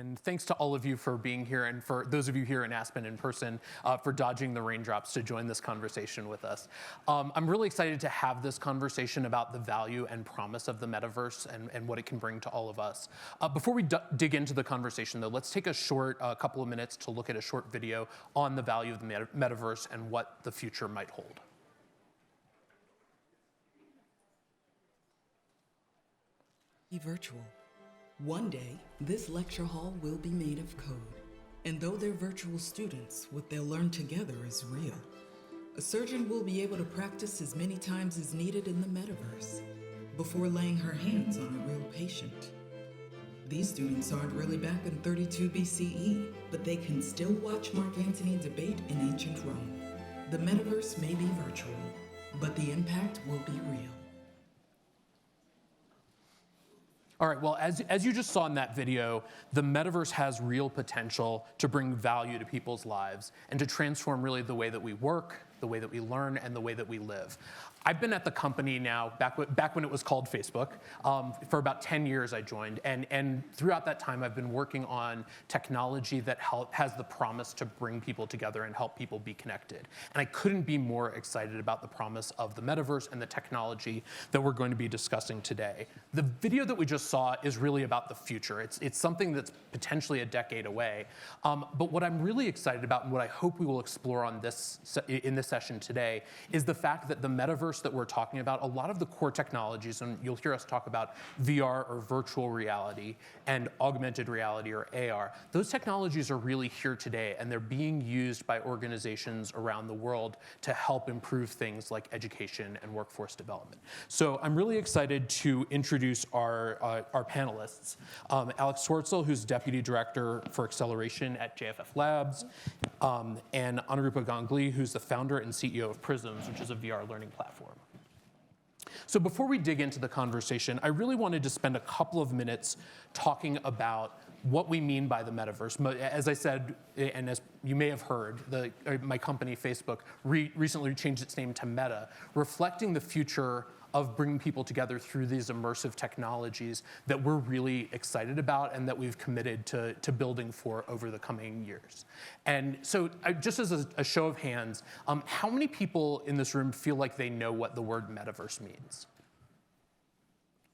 And thanks to all of you for being here, and for those of you here in Aspen in person, for dodging the raindrops to join this conversation with us. I'm really excited to have this conversation about the value and promise of the metaverse and what it can bring to all of us. Before we dig into the conversation, though, let's take a short couple of minutes to look at a short video on the value of the metaverse and what the future might hold. Be virtual. One day, this lecture hall will be made of code. And though they're virtual students, what they'll learn together is real. A surgeon will be able to practice as many times as needed in the metaverse before laying her hands on a real patient. These students aren't really back in 32 BCE, but they can still watch Mark Antony debate in ancient Rome. The metaverse may be virtual, but the impact will be real. All right, well, as you just saw in that video, the metaverse has real potential to bring value to people's lives and to transform really the way that we work, the way that we learn, and the way that we live. I've been at the company now, back when it was called Facebook, for about 10 years I joined, and throughout that time I've been working on technology that has the promise to bring people together and help people be connected. And I couldn't be more excited about the promise of the metaverse and the technology that we're going to be discussing today. The video that we just saw is really about the future. It's something that's potentially a decade away, but what I'm really excited about and what I hope we will explore in this session today is the fact that the metaverse that we're talking about, a lot of the core technologies, and you'll hear us talk about VR or virtual reality and augmented reality or AR, those technologies are really here today, and they're being used by organizations around the world to help improve things like education and workforce development. So I'm really excited to introduce our panelists. Alex Swartsel, who's Deputy Director for Acceleration at JFF Labs, and Anurupa Ganguly, who's the founder and CEO of Prisms, which is a VR learning platform. So before we dig into the conversation, I really wanted to spend a couple of minutes talking about what we mean by the metaverse. As I said, and as you may have heard, my company, Facebook, recently changed its name to Meta, reflecting the future of bringing people together through these immersive technologies that we're really excited about and that we've committed to building for over the coming years. And so just as a show of hands, how many people in this room feel like they know what the word metaverse means?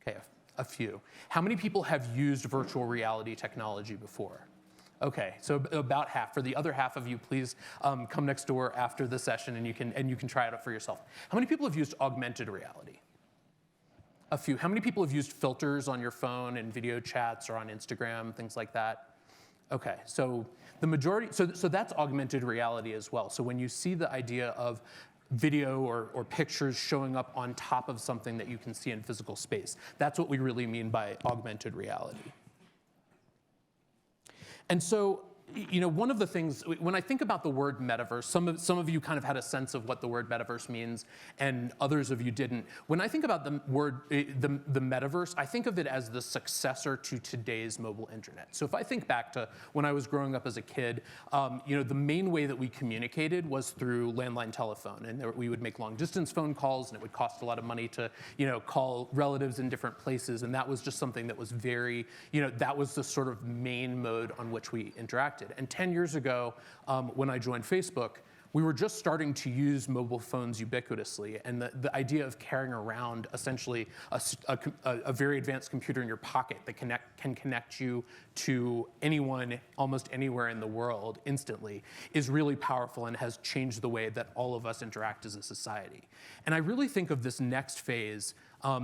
Okay, a few. How many people have used virtual reality technology before? Okay, so about half. For the other half of you, please come next door after the session and you can try it out for yourself. How many people have used augmented reality? A few. How many people have used filters on your phone and video chats or on Instagram, things like that? Okay, so the majority, so that's augmented reality as well. So when you see the idea of video or pictures showing up on top of something that you can see in physical space, that's what we really mean by augmented reality. And so, you know, one of the things, when I think about the word metaverse, some of you kind of had a sense of what the word metaverse means, and others of you didn't. When I think about the word, the metaverse, I think of it as the successor to today's mobile internet. So if I think back to when I was growing up as a kid, you know, the main way that we communicated was through landline telephone, and we would make long distance phone calls, and it would cost a lot of money to, you know, call relatives in different places, and that was just something that was very, you know, that was the sort of main mode on which we interacted. And 10 years ago, when I joined Facebook, we were just starting to use mobile phones ubiquitously, and the idea of carrying around essentially a very advanced computer in your pocket that can connect you to anyone almost anywhere in the world instantly is really powerful and has changed the way that all of us interact as a society. And I really think of this next phase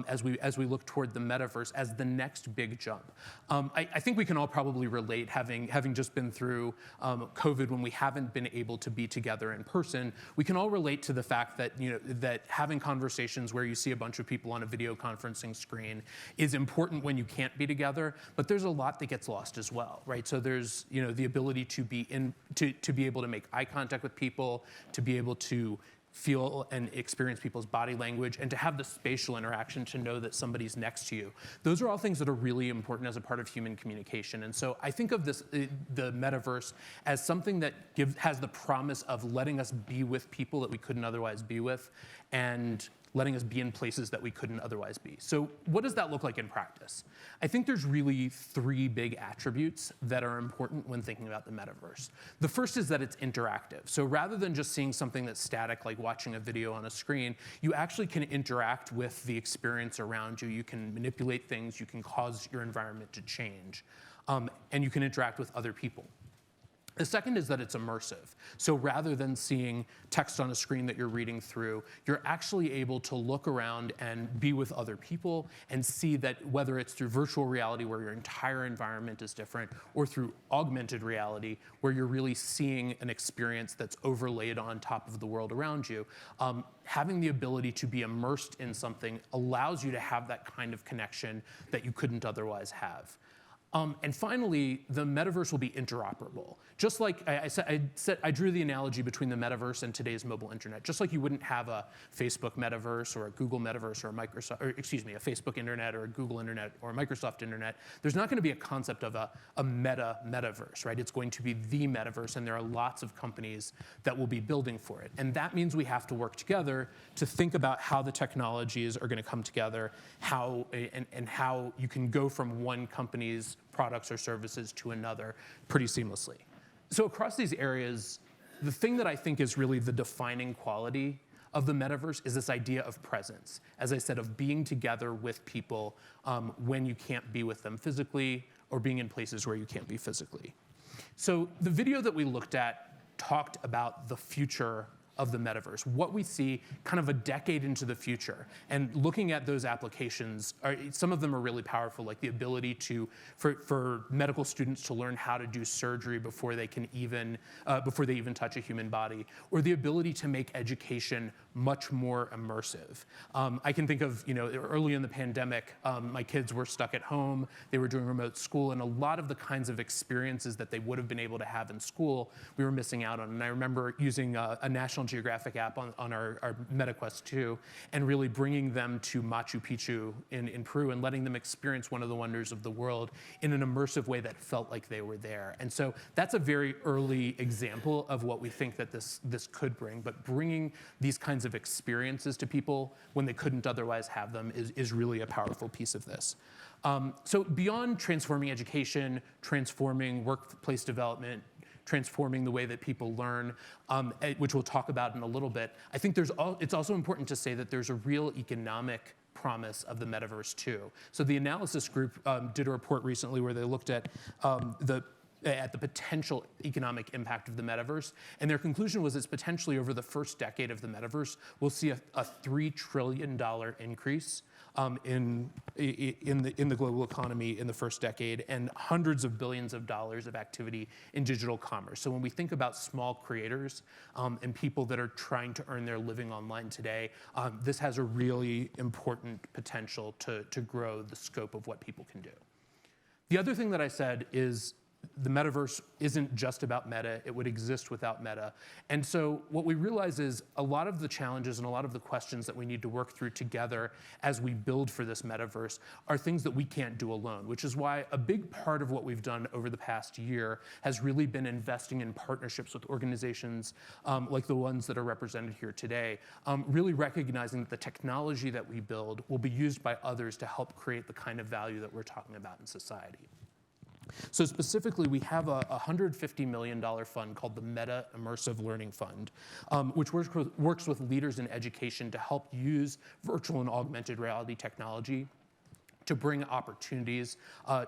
as we look toward the metaverse as the next big jump. I think we can all probably relate, having just been through COVID when we haven't been able to be together in person. We can all relate to the fact that, you know, that having conversations where you see a bunch of people on a video conferencing screen is important when you can't be together, but there's a lot that gets lost as well, right? So there's, you know, the ability to be able to make eye contact with people, to be able to feel and experience people's body language, and to have the spatial interaction to know that somebody's next to you. Those are all things that are really important as a part of human communication. And so I think of this, the metaverse, as something that has the promise of letting us be with people that we couldn't otherwise be with, and letting us be in places that we couldn't otherwise be. So what does that look like in practice? I think there's really 3 big attributes that are important when thinking about the metaverse. The first is that it's interactive. So rather than just seeing something that's static, like watching a video on a screen, you actually can interact with the experience around you. You can manipulate things, you can cause your environment to change, and you can interact with other people. The second is that it's immersive. So rather than seeing text on a screen that you're reading through, you're actually able to look around and be with other people and see that whether it's through virtual reality where your entire environment is different, or through augmented reality where you're really seeing an experience that's overlaid on top of the world around you, having the ability to be immersed in something allows you to have that kind of connection that you couldn't otherwise have. And finally, the metaverse will be interoperable. Just like I drew the analogy between the metaverse and today's mobile internet. Just like you wouldn't have a Facebook metaverse or a Google metaverse or a a Facebook internet or a Google internet or a Microsoft internet, there's not going to be a concept of a metaverse, right? It's going to be the metaverse, and there are lots of companies that will be building for it. And that means we have to work together to think about how the technologies are going to come together, how you can go from one company's products or services to another pretty seamlessly. So across these areas, the thing that I think is really the defining quality of the metaverse is this idea of presence. As I said, of being together with people when you can't be with them physically, or being in places where you can't be physically. So the video that we looked at talked about the future of the metaverse, what we see kind of a decade into the future. And looking at those applications, some of them are really powerful, like the ability for medical students to learn how to do surgery before they even touch a human body, or the ability to make education much more immersive. I can think of, early in the pandemic, my kids were stuck at home, they were doing remote school, and a lot of the kinds of experiences that they would have been able to have in school, we were missing out on. And I remember using a National Geographic app on our MetaQuest 2 and really bringing them to Machu Picchu in Peru and letting them experience one of the wonders of the world in an immersive way that felt like they were there. And so that's a very early example of what we think that this could bring, but bringing these kinds of experiences to people when they couldn't otherwise have them is really a powerful piece of this. So beyond transforming education, transforming workplace development, transforming the way that people learn, which we'll talk about in a little bit, I think it's also important to say that there's a real economic promise of the metaverse too. So the analysis group did a report recently where they looked at the potential economic impact of the metaverse, and their conclusion was it's potentially over the first decade of the metaverse, we'll see a $3 trillion increase in the global economy in the first decade, and hundreds of billions of dollars of activity in digital commerce. So when we think about small creators and people that are trying to earn their living online today, this has a really important potential to grow the scope of what people can do. The other thing that I said is the metaverse isn't just about meta, it would exist without meta. And so what we realize is a lot of the challenges and a lot of the questions that we need to work through together as we build for this metaverse are things that we can't do alone, which is why a big part of what we've done over the past year has really been investing in partnerships with organizations like the ones that are represented here today, really recognizing that the technology that we build will be used by others to help create the kind of value that we're talking about in society. So specifically, we have a $150 million fund called the Meta Immersive Learning Fund, which works with leaders in education to help use virtual and augmented reality technology to bring opportunities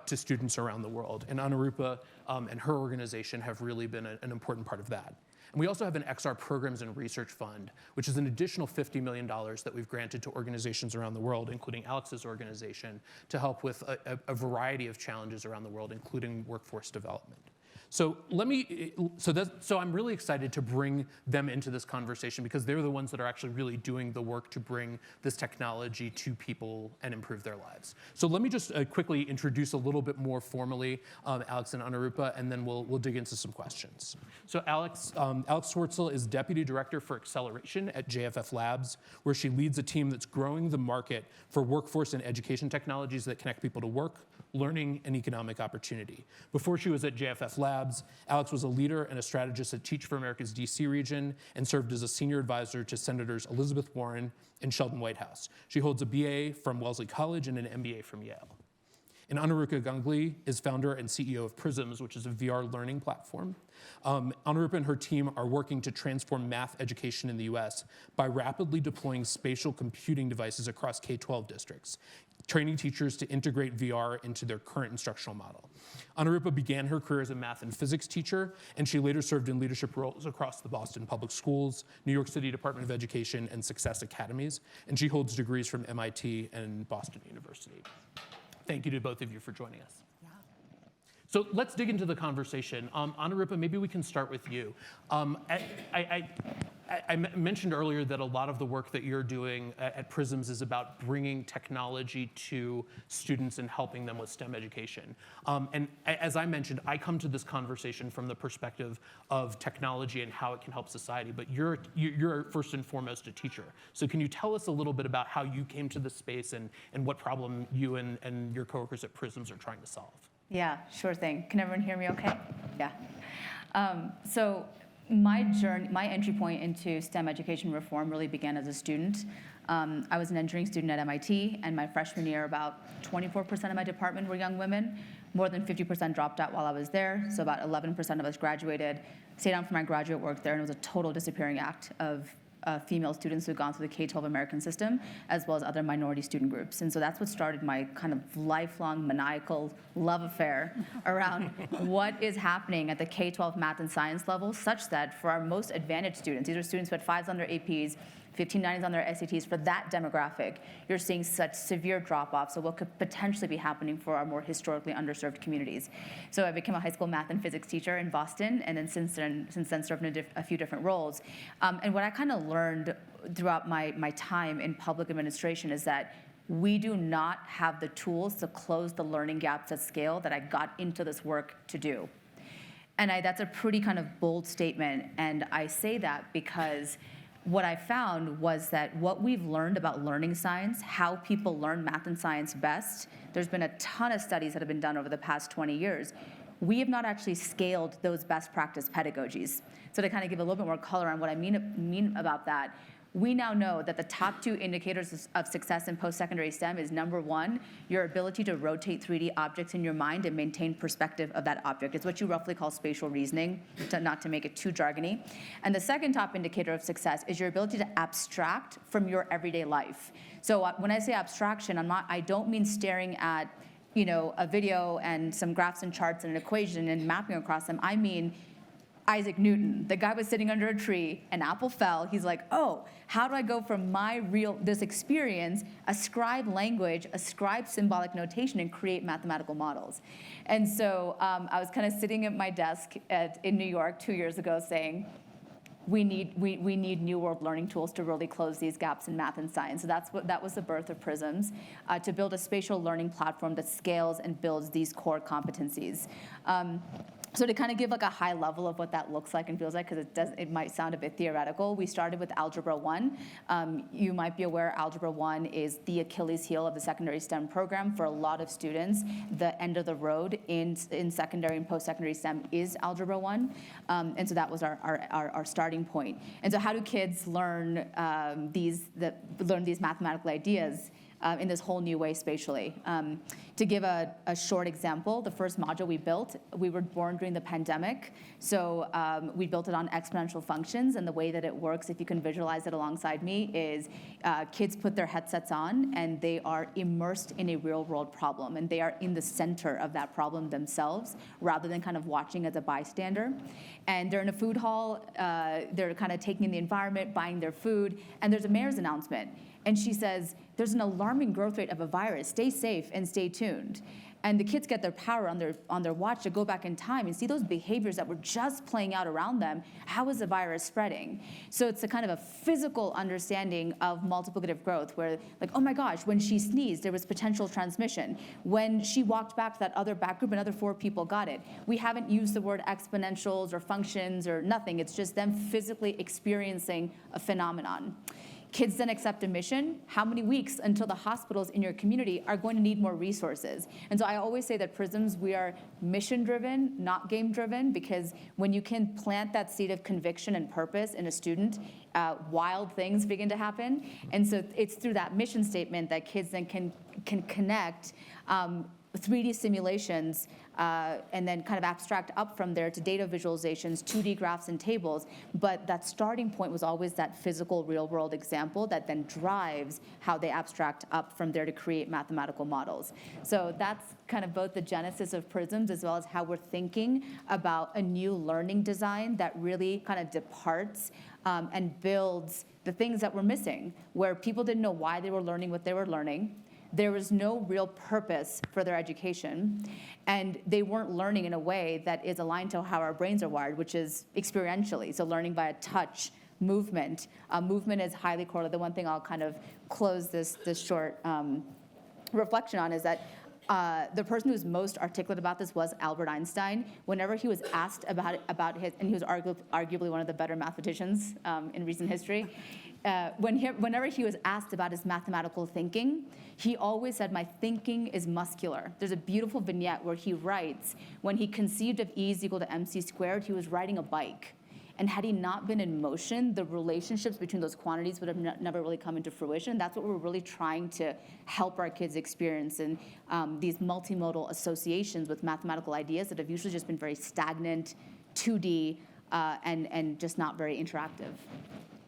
to students around the world. And Anurupa and her organization have really been an important part of that. And we also have an XR Programs and Research Fund, which is an additional $50 million that we've granted to organizations around the world, including Alex's organization, to help with a variety of challenges around the world, including workforce development. So I'm really excited to bring them into this conversation because they're the ones that are actually really doing the work to bring this technology to people and improve their lives. So let me just quickly introduce a little bit more formally Alex and Anurupa, and then we'll dig into some questions. So Alex Swartsel is Deputy Director for Acceleration at JFF Labs, where she leads a team that's growing the market for workforce and education technologies that connect people to work, learning, and economic opportunity. Before she was at JFF Labs, labs. Alex was a leader and a strategist at Teach for America's DC region and served as a senior advisor to Senators Elizabeth Warren and Sheldon Whitehouse. She holds a BA from Wellesley College and an MBA from Yale. And Anurupa Ganguly is founder and CEO of Prisms, which is a VR learning platform. Anurupa and her team are working to transform math education in the US by rapidly deploying spatial computing devices across K-12 districts, training teachers to integrate VR into their current instructional model. Anurupa began her career as a math and physics teacher, and she later served in leadership roles across the Boston Public Schools, New York City Department of Education, and Success Academies, and she holds degrees from MIT and Boston University. Thank you to both of you for joining us. Yeah. So let's dig into the conversation. Anurupa, maybe we can start with you. I mentioned earlier that a lot of the work that you're doing at Prisms is about bringing technology to students and helping them with STEM education. And as I mentioned, I come to this conversation from the perspective of technology and how it can help society, but you're first and foremost a teacher. So can you tell us a little bit about how you came to this space and what problem you and your coworkers at Prisms are trying to solve? Yeah, sure thing. Can everyone hear me okay? Yeah. So my entry point into STEM education reform really began as a student. I was an engineering student at MIT, and my freshman year, about 24% of my department were young women. More than 50% dropped out while I was there, so about 11% of us graduated. Stayed on for my graduate work there, and it was a total disappearing act of female students who'd gone through the K-12 American system, as well as other minority student groups. And so that's what started my kind of lifelong maniacal love affair around what is happening at the K-12 math and science level, such that for our most advantaged students, these are students who had 5s on their APs, 1590s on their SATs, for that demographic, you're seeing such severe drop-offs of what could potentially be happening for our more historically underserved communities. So I became a high school math and physics teacher in Boston, and then since then served in a few different roles. And what I kind of learned throughout my time in public administration is that we do not have the tools to close the learning gaps at scale that I got into this work to do. And that's a pretty kind of bold statement, and I say that because what I found was that what we've learned about learning science, how people learn math and science best, there's been a ton of studies that have been done over the past 20 years. We have not actually scaled those best practice pedagogies. So to kind of give a little bit more color on what I mean about that, we now know that the top 2 indicators of success in post-secondary STEM is, number 1, your ability to rotate 3D objects in your mind and maintain perspective of that object. It's what you roughly call spatial reasoning, not to make it too jargony. And the second top indicator of success is your ability to abstract from your everyday life. So when I say abstraction, I don't mean staring at a video and some graphs and charts and an equation and mapping across them. I mean Isaac Newton. The guy was sitting under a tree, an apple fell. He's like, oh, how do I go from this experience, ascribe language, ascribe symbolic notation, and create mathematical models? And so I was kind of sitting at my desk in New York 2 years ago saying, we need new world learning tools to really close these gaps in math and science. So that was the birth of Prisms, to build a spatial learning platform that scales and builds these core competencies. So to kind of give like a high level of what that looks like and feels like, because it might sound a bit theoretical, we started with Algebra 1. You might be aware Algebra 1 is the Achilles heel of the secondary STEM program for a lot of students. The end of the road in secondary and post-secondary STEM is Algebra 1. And so that was our starting point. And so how do kids learn these mathematical ideas in this whole new way spatially? To give a short example, the first module we were born during the pandemic, so we built it on exponential functions, and the way that it works, if you can visualize it alongside me, is kids put their headsets on and they are immersed in a real world problem, and they are in the center of that problem themselves, rather than kind of watching as a bystander. And they're in a food hall, they're kind of taking in the environment, buying their food, and there's a mayor's announcement. And she says, there's an alarming growth rate of a virus. Stay safe and stay tuned. And the kids get their power on their watch to go back in time and see those behaviors that were just playing out around them. How is the virus spreading? So it's a kind of a physical understanding of multiplicative growth where, like, oh my gosh, when she sneezed, there was potential transmission. When she walked back to that other back group, another 4 people got it. We haven't used the word exponentials or functions or nothing. It's just them physically experiencing a phenomenon. Kids then accept a mission. How many weeks until the hospitals in your community are going to need more resources? And so I always say that Prisms, we are mission-driven, not game-driven, because when you can plant that seed of conviction and purpose in a student, wild things begin to happen. And so it's through that mission statement that kids then can connect 3D simulations and then kind of abstract up from there to data visualizations, 2D graphs and tables. But that starting point was always that physical real-world example that then drives how they abstract up from there to create mathematical models. So that's kind of both the genesis of Prisms as well as how we're thinking about a new learning design that really kind of departs and builds the things that were missing, where people didn't know why they were learning what they were learning. There was no real purpose for their education, and they weren't learning in a way that is aligned to how our brains are wired, which is experientially, so learning via touch, movement. Movement is highly correlated. The one thing I'll kind of close this short reflection on is that the person who's most articulate about this was Albert Einstein. Whenever he was asked about his, and he was arguably one of the better mathematicians in recent history, whenever he was asked about his mathematical thinking, he always said, "My thinking is muscular." There's a beautiful vignette where he writes, when he conceived of E is equal to mc squared, he was riding a bike. And had he not been in motion, the relationships between those quantities would have never really come into fruition. That's what we're really trying to help our kids experience in these multimodal associations with mathematical ideas that have usually just been very stagnant, 2D, and just not very interactive.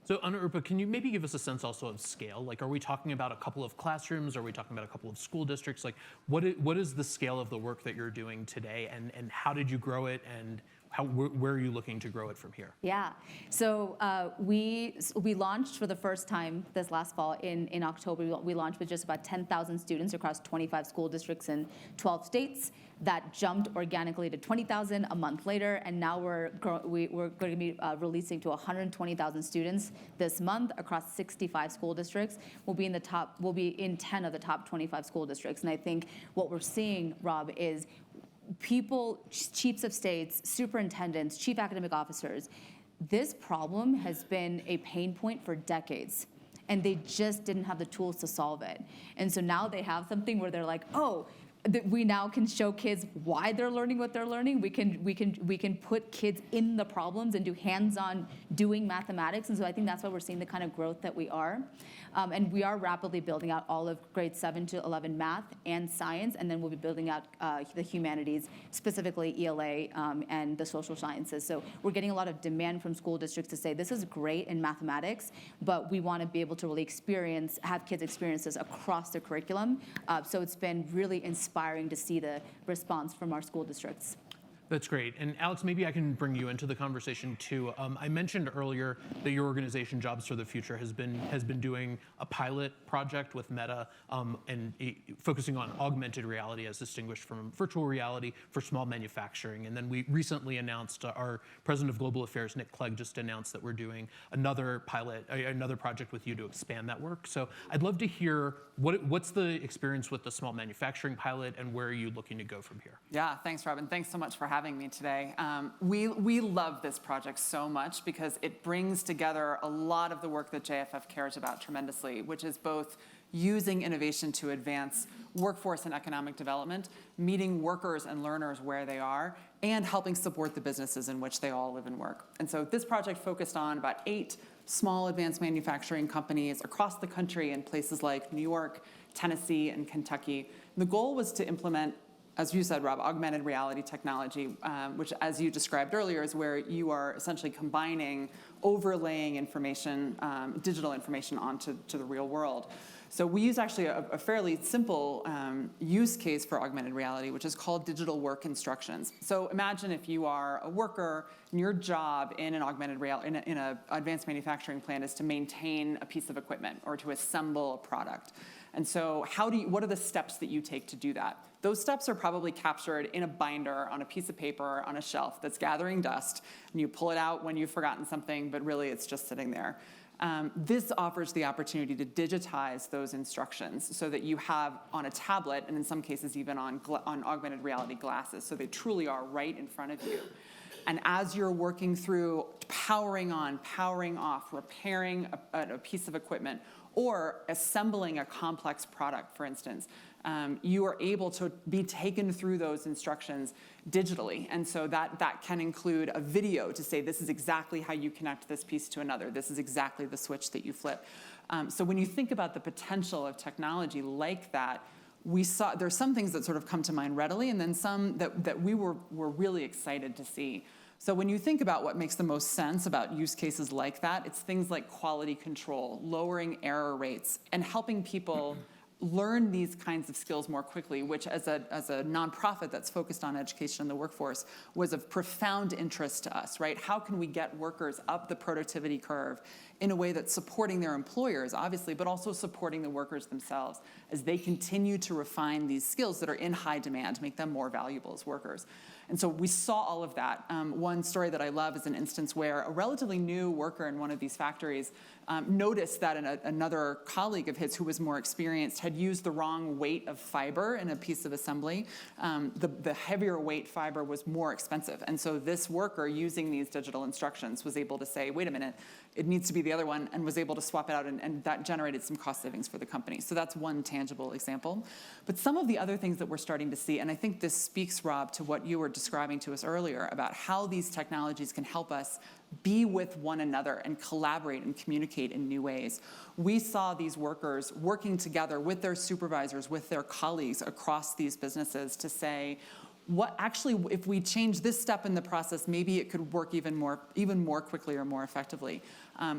So Anurupa, can you maybe give us a sense also of scale? Like, are we talking about a couple of classrooms? Are we talking about a couple of school districts? Like, what is the scale of the work that you're doing today, and how did you grow it, and where are you looking to grow it from here? Yeah, so we launched for the first time this last fall in October. We launched with just about 10,000 students across 25 school districts in 12 states. That jumped organically to 20,000 a month later, and now we're going to be releasing to 120,000 students this month across 65 school districts. We'll be in 10 of the top 25 school districts, and I think what we're seeing, Rob, is people, chiefs of states, superintendents, chief academic officers, this problem has been a pain point for decades, and they just didn't have the tools to solve it. And so now they have something where they're like, oh, we now can show kids why they're learning what they're learning. We can put kids in the problems and do hands-on doing mathematics. And so I think that's why we're seeing the kind of growth that we are. And we are rapidly building out all of grades 7 to 11 math and science, and then we'll be building out the humanities, specifically ELA and the social sciences. So we're getting a lot of demand from school districts to say, this is great in mathematics, but we want to be able to really have kids experience this across their curriculum. So it's been really inspiring to see the response from our school districts. That's great. And Alex, maybe I can bring you into the conversation too. I mentioned earlier that your organization, Jobs for the Future, has been doing a pilot project with Meta focusing on augmented reality as distinguished from virtual reality for small manufacturing. And then we recently announced, our President of Global Affairs, Nick Clegg, just announced that we're doing another project with you to expand that work. So I'd love to hear what's the experience with the small manufacturing pilot, and where are you looking to go from here? Yeah, thanks, Robin. Thanks so much for having me today. We love this project so much because it brings together a lot of the work that JFF cares about tremendously, which is both using innovation to advance workforce and economic development, meeting workers and learners where they are, and helping support the businesses in which they all live and work. And so this project focused on about 8 small advanced manufacturing companies across the country in places like New York, Tennessee, and Kentucky. The goal was to implement, as you said, Rob, augmented reality technology, which, as you described earlier, is where you are essentially combining, overlaying information, digital information onto the real world. So we use actually a fairly simple use case for augmented reality, which is called digital work instructions. So imagine if you are a worker and your job in an augmented reality, in an advanced manufacturing plant, is to maintain a piece of equipment or to assemble a product. And so what are the steps that you take to do that? Those steps are probably captured in a binder on a piece of paper on a shelf that's gathering dust, and you pull it out when you've forgotten something, but really it's just sitting there. This offers the opportunity to digitize those instructions so that you have on a tablet, and in some cases even on augmented reality glasses, so they truly are right in front of you. And as you're working through powering on, powering off, repairing a piece of equipment, or assembling a complex product, for instance, you are able to be taken through those instructions digitally. And so that can include a video to say, this is exactly how you connect this piece to another. This is exactly the switch that you flip. So when you think about the potential of technology like that, there's some things that sort of come to mind readily, and then some that we were really excited to see. So when you think about what makes the most sense about use cases like that, it's things like quality control, lowering error rates, and helping people learn these kinds of skills more quickly, which as a nonprofit that's focused on education in the workforce was of profound interest to us, right? How can we get workers up the productivity curve in a way that's supporting their employers, obviously, but also supporting the workers themselves as they continue to refine these skills that are in high demand, make them more valuable as workers. And so we saw all of that. One story that I love is an instance where a relatively new worker in one of these factories noticed that another colleague of his who was more experienced had used the wrong weight of fiber in a piece of assembly. The heavier weight fiber was more expensive. And so this worker, using these digital instructions, was able to say, wait a minute, it needs to be the other one, and was able to swap it out, and that generated some cost savings for the company. So that's one tangible example. But some of the other things that we're starting to see, and I think this speaks, Rob, to what you were describing to us earlier about how these technologies can help us be with one another and collaborate and communicate in new ways. We saw these workers working together with their supervisors, with their colleagues across these businesses to say, what actually, if we change this step in the process, maybe it could work even more quickly or more effectively.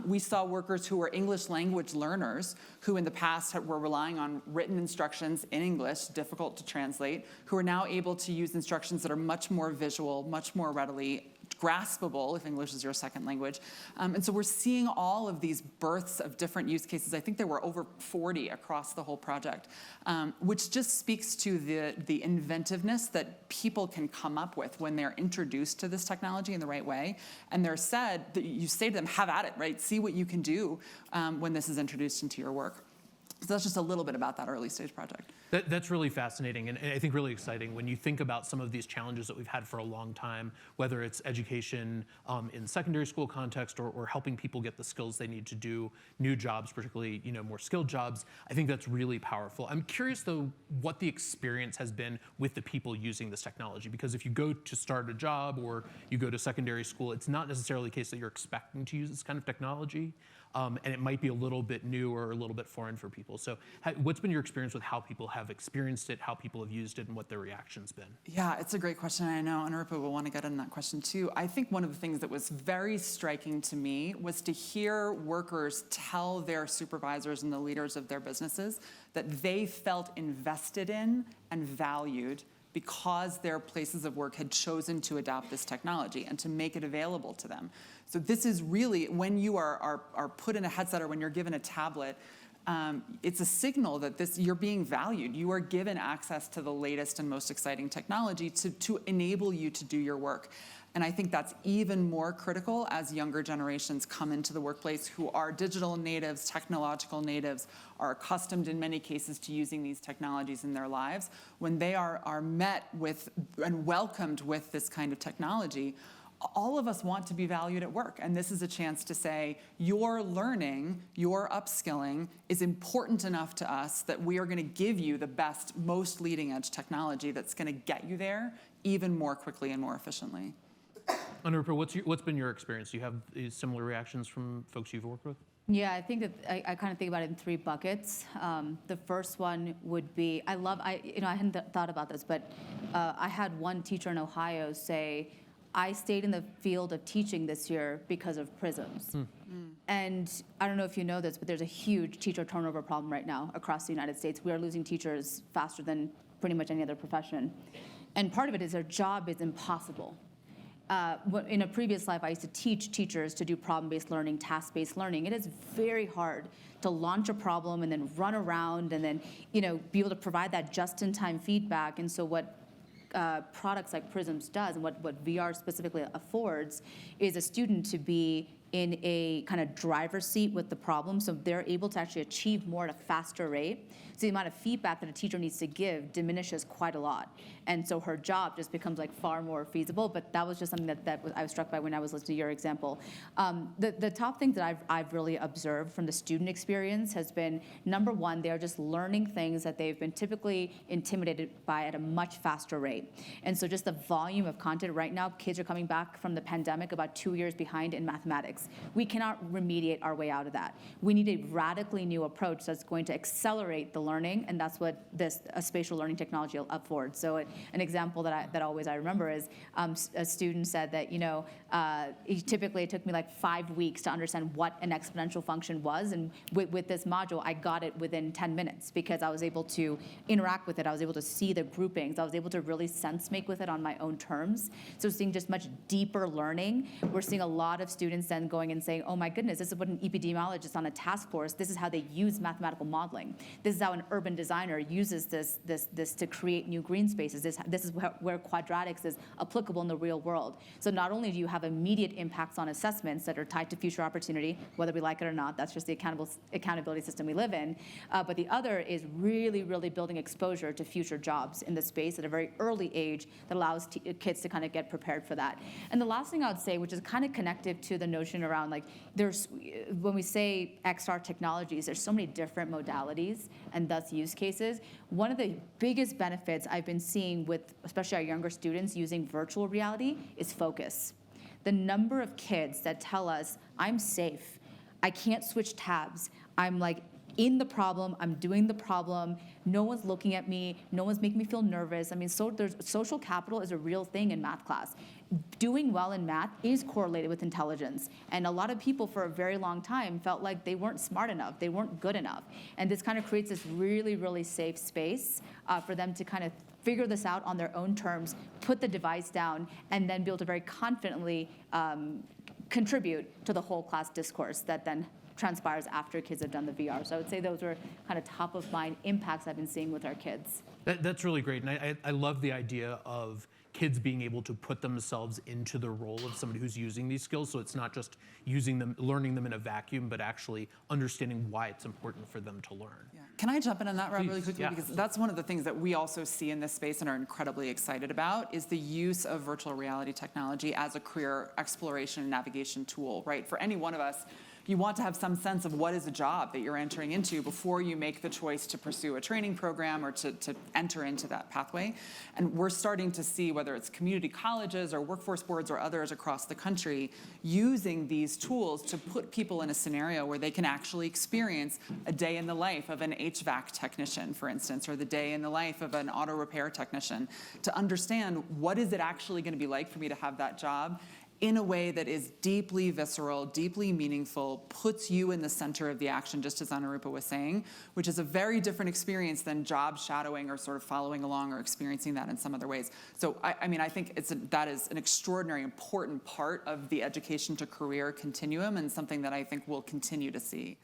We saw workers who were English language learners who in the past were relying on written instructions in English, difficult to translate, who are now able to use instructions that are much more visual, much more readily graspable, if English is your second language. And so we're seeing all of these births of different use cases. I think there were over 40 across the whole project, which just speaks to the inventiveness that people can come up with when they're introduced to this technology in the right way. And they're said, that you say to them, have at it, right? See what you can do when this is introduced into your work. So that's just a little bit about that early stage project. That's really fascinating and I think really exciting when you think about some of these challenges that we've had for a long time, whether it's education in secondary school context or helping people get the skills they need to do new jobs, particularly more skilled jobs. I think that's really powerful. I'm curious though what the experience has been with the people using this technology, because if you go to start a job or you go to secondary school, it's not necessarily the case that you're expecting to use this kind of technology. And it might be a little bit new or a little bit foreign for people. So what's been your experience with how people have experienced it, how people have used it, and what their reaction's been? Yeah, it's a great question. I know Anurupa will want to get in that question too. I think one of the things that was very striking to me was to hear workers tell their supervisors and the leaders of their businesses that they felt invested in and valued because their places of work had chosen to adopt this technology and to make it available to them. So this is really, when you are put in a headset or when you're given a tablet, it's a signal that you're being valued. You are given access to the latest and most exciting technology to enable you to do your work. And I think that's even more critical as younger generations come into the workplace who are digital natives, technological natives, are accustomed in many cases to using these technologies in their lives. When they are met with and welcomed with this kind of technology, all of us want to be valued at work. And this is a chance to say, your learning, your upskilling is important enough to us that we are going to give you the best, most leading edge technology that's going to get you there even more quickly and more efficiently. Anurupa, what's been your experience? Do you have similar reactions from folks you've worked with? Yeah, I think that I kind of think about it in three buckets. The first one would be, I hadn't thought about this, but I had one teacher in Ohio say, I stayed in the field of teaching this year because of Prisms. And I don't know if you know this, but there's a huge teacher turnover problem right now across the United States. We are losing teachers faster than pretty much any other profession. And part of it is their job is impossible. In a previous life, I used to teach teachers to do problem-based learning, task-based learning. It is very hard to launch a problem and then run around and then be able to provide that just-in-time feedback. And so what products like Prisms does and what VR specifically affords is a student to be in a kind of driver's seat with the problem, so they're able to actually achieve more at a faster rate. the amount of feedback that a teacher needs to give diminishes quite a lot. And so her job just becomes like far more feasible. But that was just something I was struck by when I was listening to your example. The top things that I've really observed from the student experience has been, number one, they're just learning things that they've been typically intimidated by at a much faster rate. And so just the volume of content right now, kids are coming back from the pandemic about 2 years behind in mathematics. We cannot remediate our way out of that. We need a radically new approach that's going to accelerate the learning, and that's what a spatial learning technology will afford. So an example that always I remember is a student said that, typically it took me like 5 weeks to understand what an exponential function was, and with this module, I got it within 10 minutes because I was able to interact with it. I was able to see the groupings. I was able to really sense make with it on my own terms. So seeing just much deeper learning. We're seeing a lot of students then going and saying, oh my goodness, this is what an epidemiologist on a task force, this is how they use mathematical modeling. This is how an urban designer uses this to create new green spaces. This is where quadratics is applicable in the real world. So not only do you have immediate impacts on assessments that are tied to future opportunity, whether we like it or not, that's just the accountability system we live in, but the other is really, really building exposure to future jobs in the space at a very early age that allows kids to kind of get prepared for that. And the last thing I would say, which is kind of connected to the notion around like when we say XR technologies, there's so many different modalities and thus use cases. One of the biggest benefits I've been seeing with especially our younger students using virtual reality is focus. The number of kids that tell us, I'm safe, I can't switch tabs, I'm like in the problem, I'm doing the problem, no one's looking at me, no one's making me feel nervous. I mean, social capital is a real thing in math class. Doing well in math is correlated with intelligence. And a lot of people for a very long time felt like they weren't smart enough, they weren't good enough. And this kind of creates this really, really safe space for them to kind of figure this out on their own terms, put the device down, and then be able to very confidently contribute to the whole class discourse that then transpires after kids have done the VR. So I would say those are kind of top of mind impacts I've been seeing with our kids. That's really great, and I love the idea of kids being able to put themselves into the role of somebody who's using these skills, so it's not just using them, learning them in a vacuum, but actually understanding why it's important for them to learn. Yeah. Can I jump in on that, Rob, really Please, quickly? yeah. Because that's one of the things that we also see in this space and are incredibly excited about is the use of virtual reality technology as a career exploration and navigation tool, right? For any one of us, you want to have some sense of what is a job that you're entering into before you make the choice to pursue a training program or to enter into that pathway. And we're starting to see, whether it's community colleges or workforce boards or others across the country, using these tools to put people in a scenario where they can actually experience a day in the life of an HVAC technician, for instance, or the day in the life of an auto repair technician, to understand what is it actually going to be like for me to have that job in a way that is deeply visceral, deeply meaningful, puts you in the center of the action, just as Anurupa was saying, which is a very different experience than job shadowing or sort of following along or experiencing that in some other ways. So I think that is an extraordinary important part of the education to career continuum and something that I think we'll continue to see.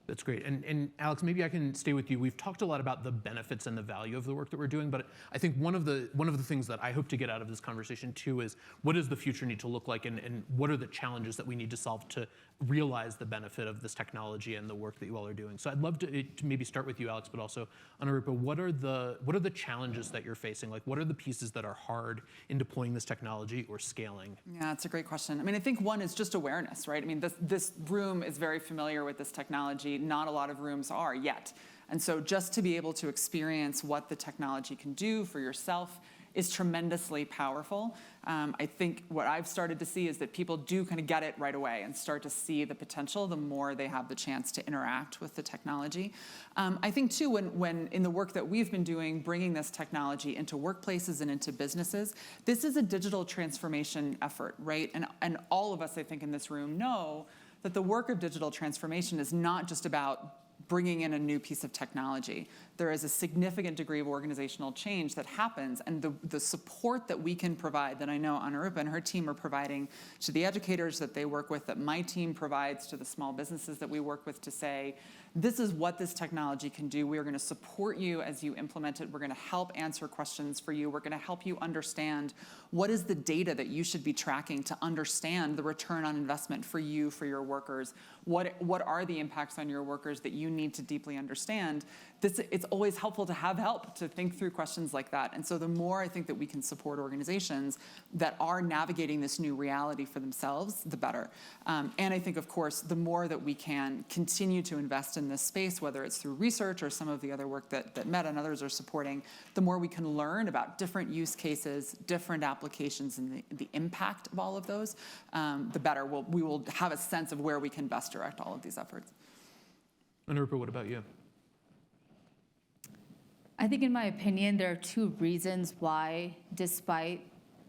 That's great. And Alex, maybe I can stay with you. We've talked a lot about the benefits and the value of the work that we're doing, but I think one of the things that I hope to get out of this conversation too is what does the future need to look like, and what are the challenges that we need to solve to realize the benefit of this technology and the work that you all are doing. So I'd love to maybe start with you, Alex, but also Anurupa, what are the challenges that you're facing? Like, what are the pieces that are hard in deploying this technology or scaling? Yeah, that's a great question. I mean, I think one is just awareness, right? I mean, this room is very familiar with this technology. Not a lot of rooms are yet. And so just to be able to experience what the technology can do for yourself is tremendously powerful. I think what I've started to see is that people do kind of get it right away and start to see the potential the more they have the chance to interact with the technology. I think too, when in the work that we've been doing, bringing this technology into workplaces and into businesses, this is a digital transformation effort, right? And all of us, I think, in this room know that the work of digital transformation is not just about bringing in a new piece of technology. There is a significant degree of organizational change that happens, and the support that we can provide, that I know Anurupa and her team are providing to the educators that they work with, that my team provides to the small businesses that we work with, to say, this is what this technology can do. We are going to support you as you implement it. We're going to help answer questions for you. We're going to help you understand what is the data that you should be tracking to understand the return on investment for you, for your workers. What are the impacts on your workers that you need to deeply understand? it's always helpful to have help to think through questions like that. And so the more I think that we can support organizations that are navigating this new reality for themselves, the better. And I think, of course, the more that we can continue to invest in this space, whether it's through research or some of the other work that Meta and others are supporting, the more we can learn about different use cases, different applications, and the impact of all of those, the better we will have a sense of where we can best direct all of these efforts. Anurupa, what about you? I think, in my opinion, there are two reasons why, despite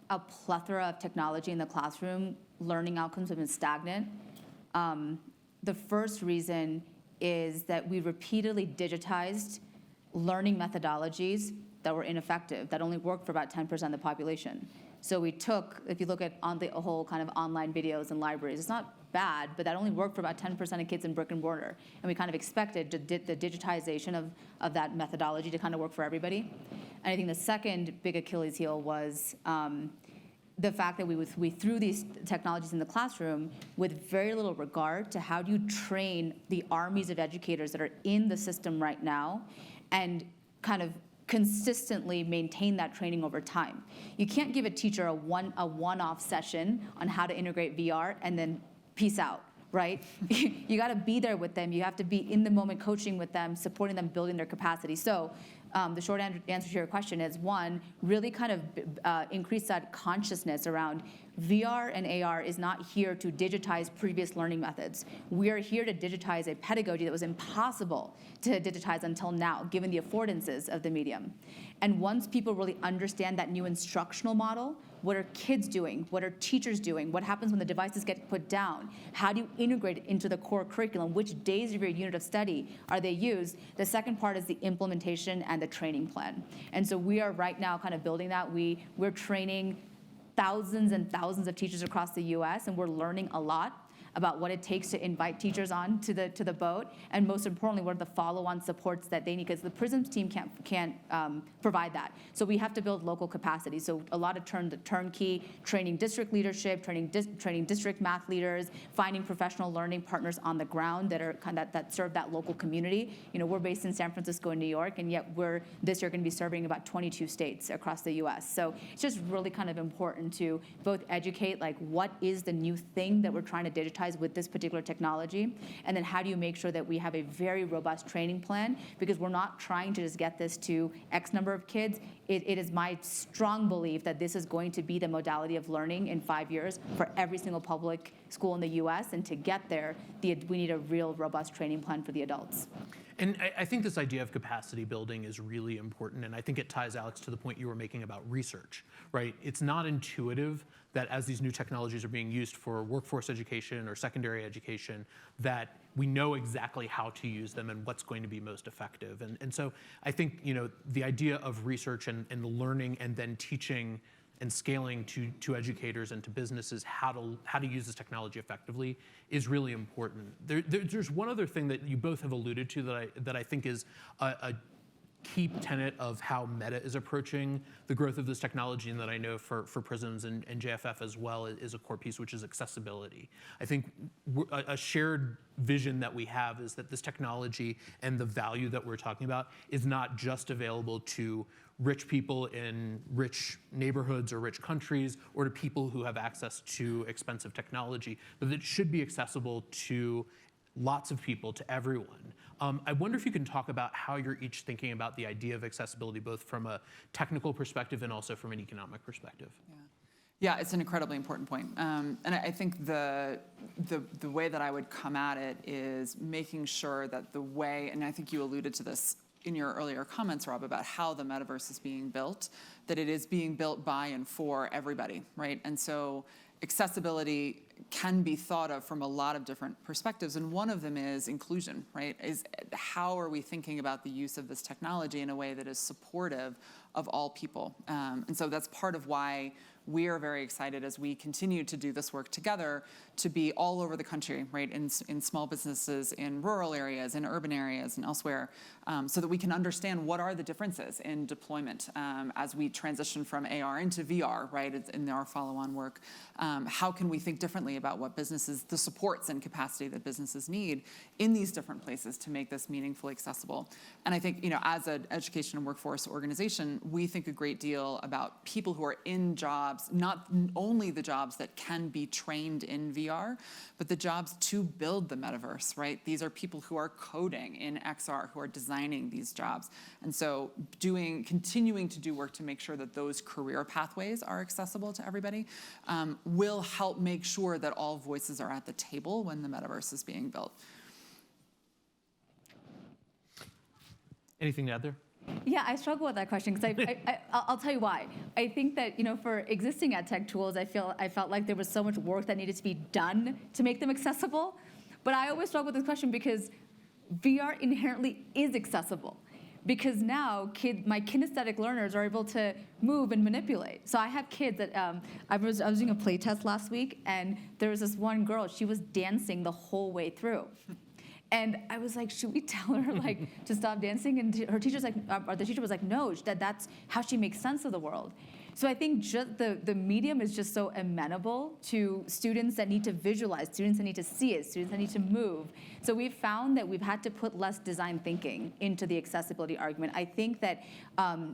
a plethora of technology in the classroom, learning outcomes have been stagnant. The first reason is that we repeatedly digitized learning methodologies that were ineffective, that only worked for about 10% of the population. So we took, if you look at the whole kind of online videos and libraries, it's not bad, but that only worked for about 10% of kids in brick and mortar. And we kind of expected the digitization of that methodology to kind of work for everybody. And I think the second big Achilles heel was the fact that we threw these technologies in the classroom with very little regard to how do you train the armies of educators that are in the system right now and kind of consistently maintain that training over time. You can't give a teacher a one-off session on how to integrate VR and then peace out, right? You got to be there with them. You have to be in the moment coaching with them, supporting them, building their capacity. So the short answer to your question is, one, really kind of increase that consciousness around VR and AR is not here to digitize previous learning methods. We are here to digitize a pedagogy that was impossible to digitize until now, given the affordances of the medium. And once people really understand that new instructional model, what are kids doing? What are teachers doing? What happens when the devices get put down? How do you integrate it into the core curriculum? Which days of your unit of study are they used? The second part is the implementation and the training plan. And so we are right now kind of building that. We're training thousands and thousands of teachers across the US, and we're learning a lot about what it takes to invite teachers on to the boat, and most importantly, what are the follow-on supports that they need, because the Prisms team can't provide that. So we have to build local capacity. So a lot of turnkey training district leadership, training district math leaders, finding professional learning partners on the ground that serve that local community. You know, we're based in San Francisco and New York, and yet we're this year going to be serving about 22 states across the US. So it's just really kind of important to both educate, like, what is the new thing that we're trying to digitize with this particular technology, and then how do you make sure that we have a very robust training plan, because we're not trying to just get this to X number of kids. It is my strong belief that this is going to be the modality of learning in 5 years for every single public school in the US, and to get there, we need a real robust training plan for the adults. And I think this idea of capacity building is really important, and I think it ties, Alex, to the point you were making about research, right? It's not intuitive that as these new technologies are being used for workforce education or secondary education, that we know exactly how to use them and what's going to be most effective. And so I think, you know, the idea of research and the learning and then teaching and scaling to educators and to businesses how to use this technology effectively is really important. There's one other thing that you both have alluded to that I think is a key tenet of how Meta is approaching the growth of this technology, and that I know for Prisms and JFF as well is a core piece, which is accessibility. I think a shared vision that we have is that this technology and the value that we're talking about is not just available to rich people in rich neighborhoods or rich countries, or to people who have access to expensive technology, but that it should be accessible to lots of people, to everyone. I wonder if you can talk about how you're each thinking about the idea of accessibility, both from a technical perspective and also from an economic perspective. Yeah, it's an incredibly important point. And I think the way that I would come at it is making sure that the way, and I think you alluded to this in your earlier comments, Rob, about how the metaverse is being built, that it is being built by and for everybody, right? And so accessibility can be thought of from a lot of different perspectives, and one of them is inclusion, right? Is how are we thinking about the use of this technology in a way that is supportive of all people? And so that's part of why we are very excited as we continue to do this work together to be all over the country, right? In small businesses, in rural areas, in urban areas, and elsewhere, so that we can understand what are the differences in deployment as we transition from AR into VR, right, it's in our follow-on work, how can we think differently about what businesses, the supports and capacity that businesses need in these different places to make this meaningfully accessible? And I think, as an education and workforce organization, we think a great deal about people who are in jobs, not only the jobs that can be trained in VR, but the jobs to build the metaverse, right? These are people who are coding in XR, who are designing these jobs. And so continuing to do work to make sure that those career pathways are accessible to everybody will help make sure that all voices are at the table when the metaverse is being built. Anything to add there? Yeah, I struggle with that question because I'll tell you why. I think that for existing ed tech tools, I felt like there was so much work that needed to be done to make them accessible. But I always struggle with this question because VR inherently is accessible. Because now my kinesthetic learners are able to move and manipulate. So I have kids that I was doing a play test last week, and there was this one girl. She was dancing the whole way through. And I was like, should we tell her to stop dancing? And her teacher's like, or the teacher was like, no, that's how she makes sense of the world. So I think just the medium is just so amenable to students that need to visualize, students that need to see it, students that need to move. So we've found that we've had to put less design thinking into the accessibility argument. I think that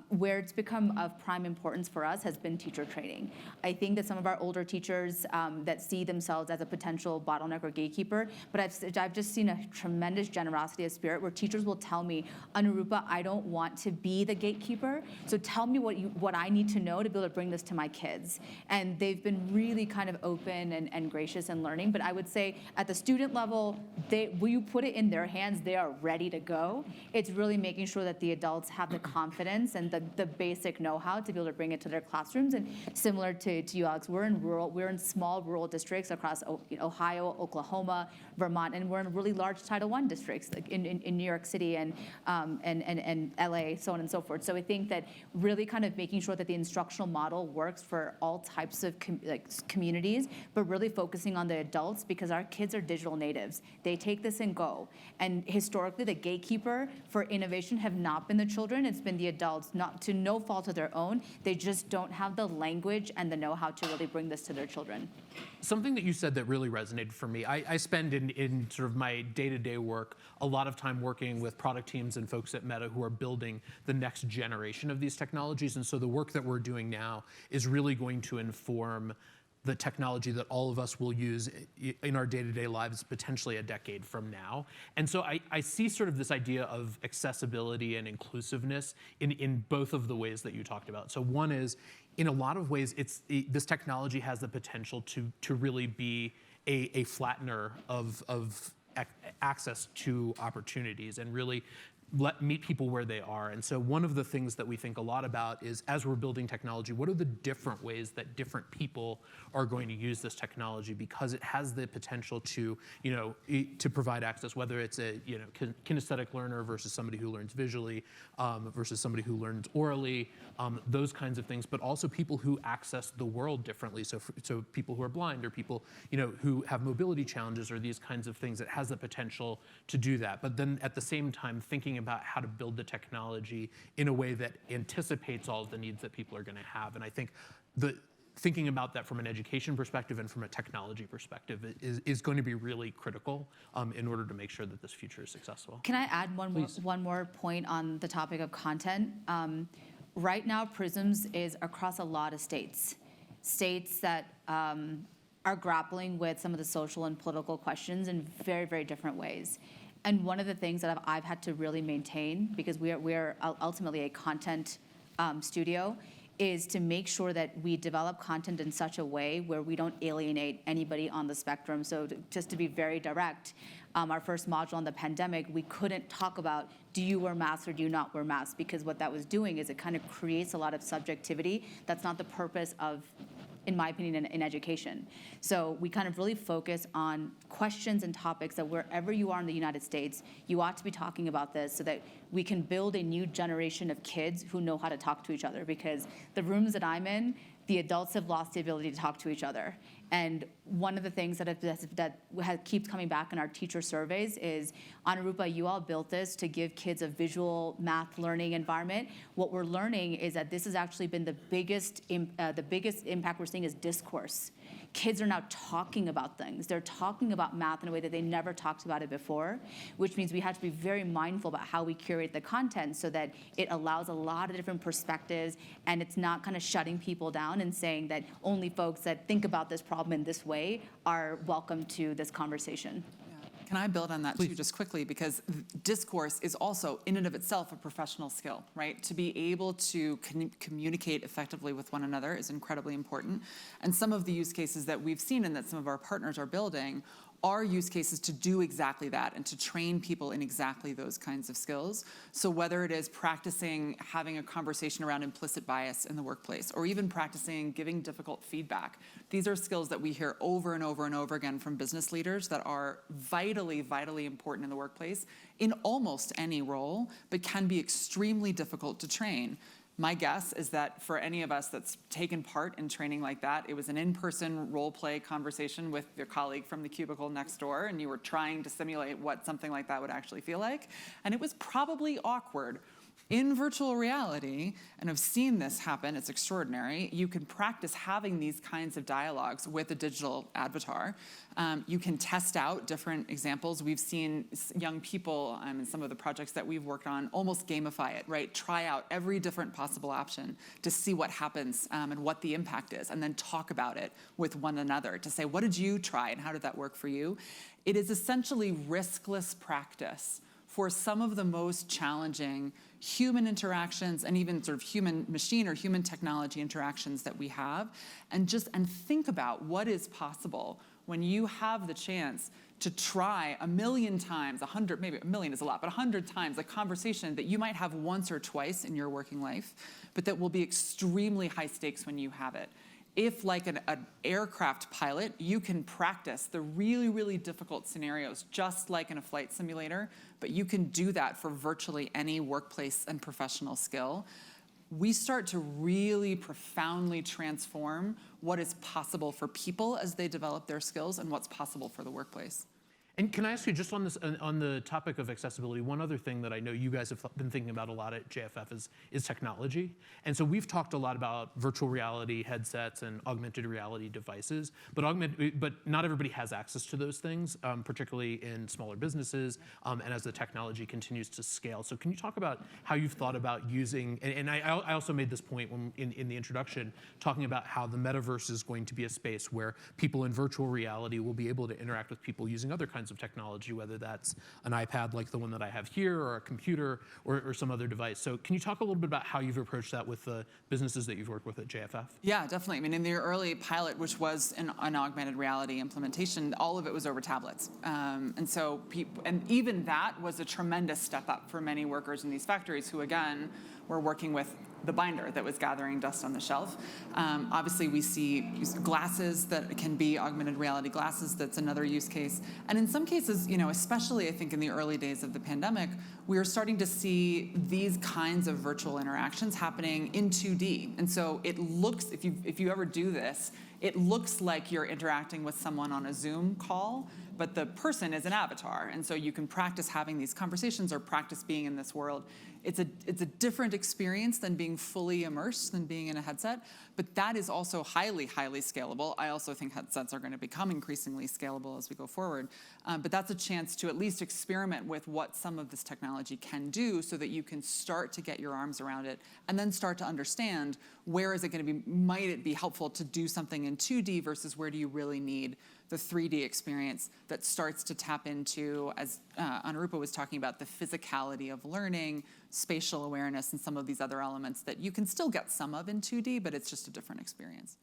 where it's become of prime importance for us has been teacher training. I think that some of our older teachers that see themselves as a potential bottleneck or gatekeeper, but I've just seen a tremendous generosity of spirit where teachers will tell me, Anurupa, I don't want to be the gatekeeper, so tell me what I need to know to be able to bring this to my kids. And they've been really kind of open and gracious and learning. But I would say at the student level, when you put it in their hands, they are ready to go. It's really making sure that the adults have the confidence and the basic know-how to be able to bring it to their classrooms. And similar to you, Alex, we're in small rural districts across Ohio, Oklahoma, Vermont, and we're in really large Title I districts like in New York City and LA, so on and so forth. So I think that really kind of making sure that the instructional model works for all types of communities, but really focusing on the adults because our kids are digital natives. They take this and go. And historically, the gatekeeper for innovation have not been the children, it's been the adults, not to no fault of their own. They just don't have the language and the know-how to really bring this to their children. Something that you said that really resonated for me, I spend in sort of my day-to-day work a lot of time working with product teams and folks at Meta who are building the next generation of these technologies. And so the work that we're doing now is really going to inform the technology that all of us will use in our day-to-day lives potentially a decade from now. And so I see sort of this idea of accessibility and inclusiveness in both of the ways that you talked about. So one is, in a lot of ways, this technology has the potential to really be a flattener of access to opportunities and really meet people where they are. And so one of the things that we think a lot about is, as we're building technology, what are the different ways that different people are going to use this technology, because it has the potential to, to provide access, whether it's a kinesthetic learner versus somebody who learns visually, versus somebody who learns orally, those kinds of things, but also people who access the world differently. So people who are blind, or people who have mobility challenges, or these kinds of things. It has the potential to do that. But then at the same time, thinking about how to build the technology in a way that anticipates all of the needs that people are going to have. And I think thinking about that from an education perspective and from a technology perspective is going to be really critical in order to make sure that this future is successful. Can I add one more point on the topic of content? Right now, Prisms is across a lot of states that are grappling with some of the social and political questions in very, very different ways. And one of the things that I've had to really maintain, because we're ultimately a content studio, is to make sure that we develop content in such a way where we don't alienate anybody on the spectrum. So just to be very direct, our first module on the pandemic, we couldn't talk about, do you wear masks or do you not wear masks? Because what that was doing is it kind of creates a lot of subjectivity. That's not the purpose of, in my opinion, in education. So we kind of really focus on questions and topics that wherever you are in the United States, you ought to be talking about this, so that we can build a new generation of kids who know how to talk to each other, because the rooms that I'm in, the adults have lost the ability to talk to each other. And one of the things that keeps coming back in our teacher surveys is, Anurupa, you all built this to give kids a visual math learning environment. What we're learning is that this has actually been the biggest impact we're seeing is discourse. Kids are now talking about things. They're talking about math in a way that they never talked about it before, which means we have to be very mindful about how we curate the content so that it allows a lot of different perspectives, and it's not kind of shutting people down and saying that only folks that think about this problem in this way are welcome to this conversation. Can I build on that too, just quickly, because discourse is also in and of itself a professional skill, right? To be able to communicate effectively with one another is incredibly important. And some of the use cases that we've seen and that some of our partners are building are use cases to do exactly that and to train people in exactly those kinds of skills. So whether it is practicing having a conversation around implicit bias in the workplace, or even practicing giving difficult feedback, these are skills that we hear over and over and over again from business leaders that are vitally, vitally important in the workplace in almost any role, but can be extremely difficult to train. My guess is that for any of us that's taken part in training like that, it was an in-person role play conversation with your colleague from the cubicle next door, and you were trying to simulate what something like that would actually feel like. And it was probably awkward. In virtual reality, and I've seen this happen, it's extraordinary, you can practice having these kinds of dialogues with a digital avatar. You can test out different examples. We've seen young people in some of the projects that we've worked on almost gamify it, right? Try out every different possible option to see what happens and what the impact is, and then talk about it with one another to say, what did you try and how did that work for you? It is essentially riskless practice for some of the most challenging human interactions and even sort of human machine or human technology interactions that we have, and think about what is possible when you have the chance to try 1,000,000 times, 100, maybe 1,000,000 is a lot, but 100 times a conversation that you might have once or twice in your working life, but that will be extremely high stakes when you have it. If, like an aircraft pilot, you can practice the really, really difficult scenarios just like in a flight simulator, but you can do that for virtually any workplace and professional skill, we start to really profoundly transform what is possible for people as they develop their skills and what's possible for the workplace. And can I ask you, just on this, on the topic of accessibility, one other thing that I know you guys have been thinking about a lot at JFF is technology. And so we've talked a lot about virtual reality headsets and augmented reality devices, but not everybody has access to those things, particularly in smaller businesses, and as the technology continues to scale. So can you talk about how you've thought about using, and I also made this point in the introduction, talking about how the metaverse is going to be a space where people in virtual reality will be able to interact with people using other kinds of technology, whether that's an iPad like the one that I have here, or a computer, or some other device. So can you talk a little bit about how you've approached that with the businesses that you've worked with at JFF? Yeah, definitely. I mean, in the early pilot, which was an augmented reality implementation, all of it was over tablets. And so and even that was a tremendous step up for many workers in these factories who, again, were working with the binder that was gathering dust on the shelf. Obviously, we see glasses that can be augmented reality glasses. That's another use case. And in some cases, especially I think in the early days of the pandemic, we are starting to see these kinds of virtual interactions happening in 2D. And so it looks, if you ever do this, it looks like you're interacting with someone on a Zoom call, but the person is an avatar. And so you can practice having these conversations or practice being in this world. It's a different experience than being fully immersed, than being in a headset, but that is also highly, highly scalable. I also think headsets are going to become increasingly scalable as we go forward. But that's a chance to at least experiment with what some of this technology can do so that you can start to get your arms around it and then start to understand where is it going to be, might it be helpful to do something in 2D versus where do you really need the 3D experience that starts to tap into, as Anurupa was talking about, the physicality of learning, spatial awareness, and some of these other elements that you can still get some of in 2D, but it's just a different experience.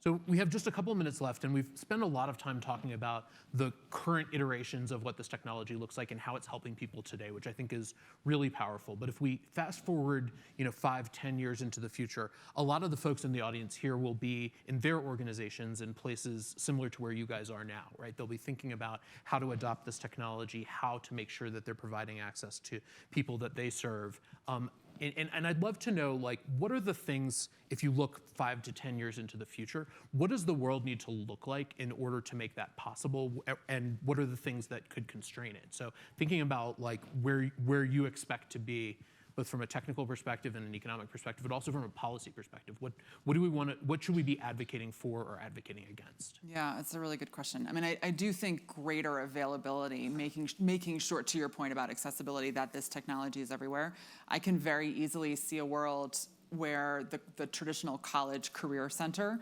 So we have just a couple of minutes left, and we've spent a lot of time talking about the current iterations of what this technology looks like and how it's helping people today, which I think is really powerful. But if we fast forward, 5, 10 years into the future, a lot of the folks in the audience here will be in their organizations in places similar to where you guys are now, right? They'll be thinking about how to adopt this technology, how to make sure that they're providing access to people that they serve. And I'd love to know, what are the things, if you look 5 to 10 years into the future, what does the world need to look like in order to make that possible? And what are the things that could constrain it? So thinking about where you expect to be, both from a technical perspective and an economic perspective, but also from a policy perspective. What should we be advocating for or advocating against? Yeah, it's a really good question. I mean, I do think greater availability, making sure, to your point about accessibility, that this technology is everywhere. I can very easily see a world where the traditional college career center,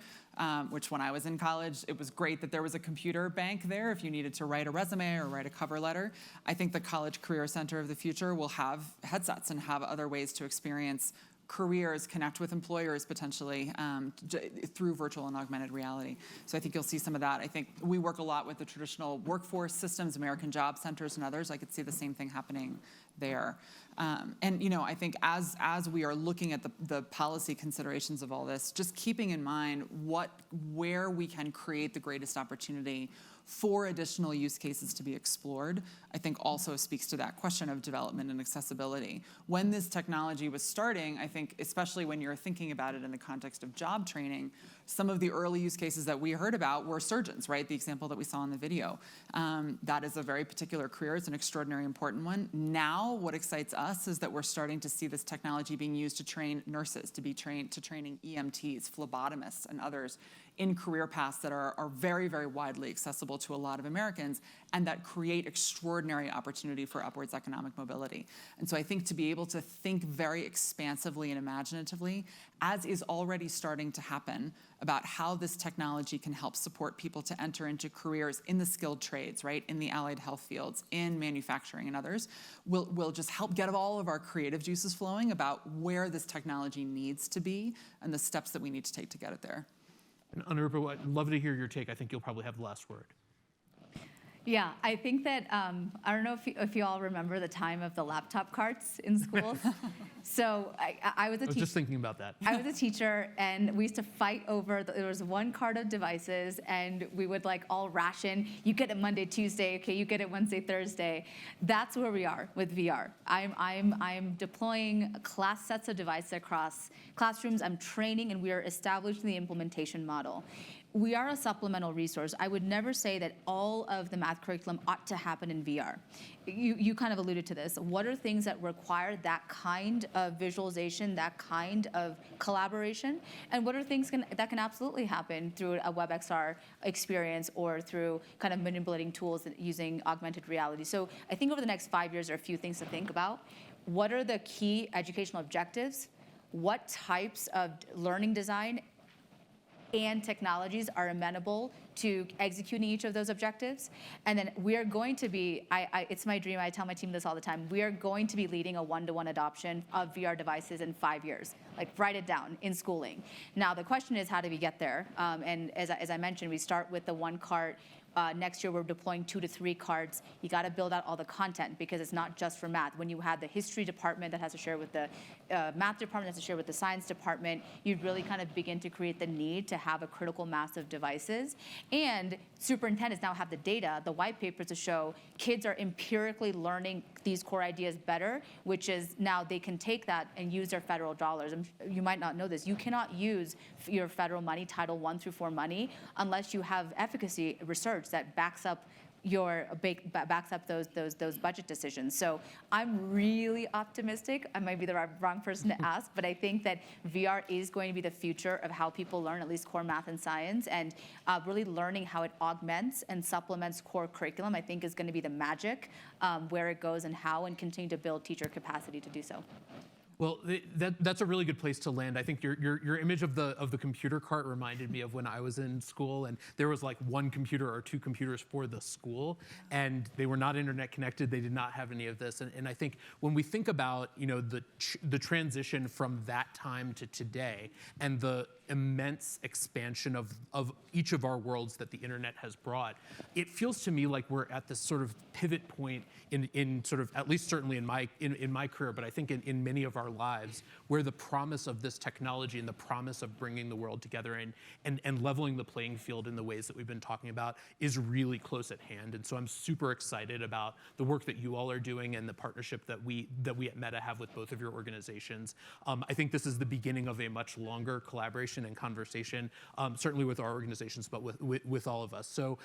which when I was in college, it was great that there was a computer bank there if you needed to write a resume or write a cover letter. I think the college career center of the future will have headsets and have other ways to experience careers, connect with employers potentially through virtual and augmented reality. So I think you'll see some of that. I think we work a lot with the traditional workforce systems, American Job Centers and others. I could see the same thing happening there. And I think as we are looking at the policy considerations of all this, just keeping in mind where we can create the greatest opportunity for additional use cases to be explored, I think also speaks to that question of development and accessibility. When this technology was starting, I think, especially when you're thinking about it in the context of job training, some of the early use cases that we heard about were surgeons, right? The example that we saw in the video. That is a very particular career. It's an extraordinarily important one. Now, what excites us is that we're starting to see this technology being used to train nurses, training EMTs, phlebotomists, and others in career paths that are very, very widely accessible to a lot of Americans and that create extraordinary opportunity for upwards economic mobility. And so I think to be able to think very expansively and imaginatively, as is already starting to happen, about how this technology can help support people to enter into careers in the skilled trades, right, in the allied health fields, in manufacturing and others, will just help get all of our creative juices flowing about where this technology needs to be and the steps that we need to take to get it there. And Anurupa, I'd love to hear your take. I think you'll probably have the last word. Yeah, I think that, I don't know if you all remember the time of the laptop carts in schools. So I was a teacher. I was just thinking about that. I was a teacher, and we used to fight over, there was one cart of devices, and we would all ration. You get it Monday, Tuesday, okay, you get it Wednesday, Thursday. That's where we are with VR. I'm deploying class sets of devices across classrooms. I'm training, and we are establishing the implementation model. We are a supplemental resource. I would never say that all of the math curriculum ought to happen in VR. You kind of alluded to this. What are things that require that kind of visualization, that kind of collaboration? And what are things that can absolutely happen through a WebXR experience or through kind of manipulating tools using augmented reality? So I think over the next 5 years, there are a few things to think about. What are the key educational objectives? What types of learning design and technologies are amenable to executing each of those objectives? And then we are going to be, it's my dream, I tell my team this all the time, we are going to be leading a one-to-one adoption of VR devices in 5 years. Write it down in schooling. Now, the question is, how do we get there? And as I mentioned, we start with the one cart. Next year, we're deploying 2 to 3 cards. You got to build out all the content because it's not just for math. When you have the history department that has to share with the math department, that has to share with the science department, you'd really kind of begin to create the need to have a critical mass of devices. And superintendents now have the data, the white papers to show kids are empirically learning these core ideas better, which is now they can take that and use their federal dollars. You might not know this. You cannot use your federal money, Title 1 through 4 money, unless you have efficacy research that backs up those budget decisions. So I'm really optimistic. I might be the wrong person to ask, but I think that VR is going to be the future of how people learn, at least core math and science, and really learning how it augments and supplements core curriculum, I think is going to be the magic where it goes and how, and continue to build teacher capacity to do so. Well, that's a really good place to land. I think your image of the computer cart reminded me of when I was in school, and there was like one computer or two computers for the school, and they were not internet connected. They did not have any of this. And I think when we think about the transition from that time to today, and the immense expansion of each of our worlds that the internet has brought, it feels to me like we're at this sort of pivot point in sort of, at least certainly in my career, but I think in many of our lives, where the promise of this technology and the promise of bringing the world together and leveling the playing field in the ways that we've been talking about is really close at hand. And so I'm super excited about the work that you all are doing and the partnership that we at Meta have with both of your organizations. I think this is the beginning of a much longer collaboration and conversation, certainly with our organizations, but with all of us. So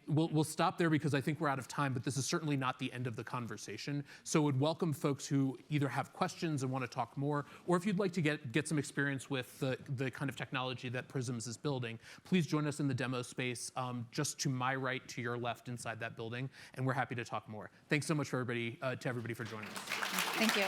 we'll stop there because I think we're out of time, but this is certainly not the end of the conversation. So would welcome folks who either have questions and want to talk more, or if you'd like to get some experience with the kind of technology that Prisms is building, please join us in the demo space just to my right, to your left inside that building, and we're happy to talk more. Thanks so much to everybody for joining us. Thank you.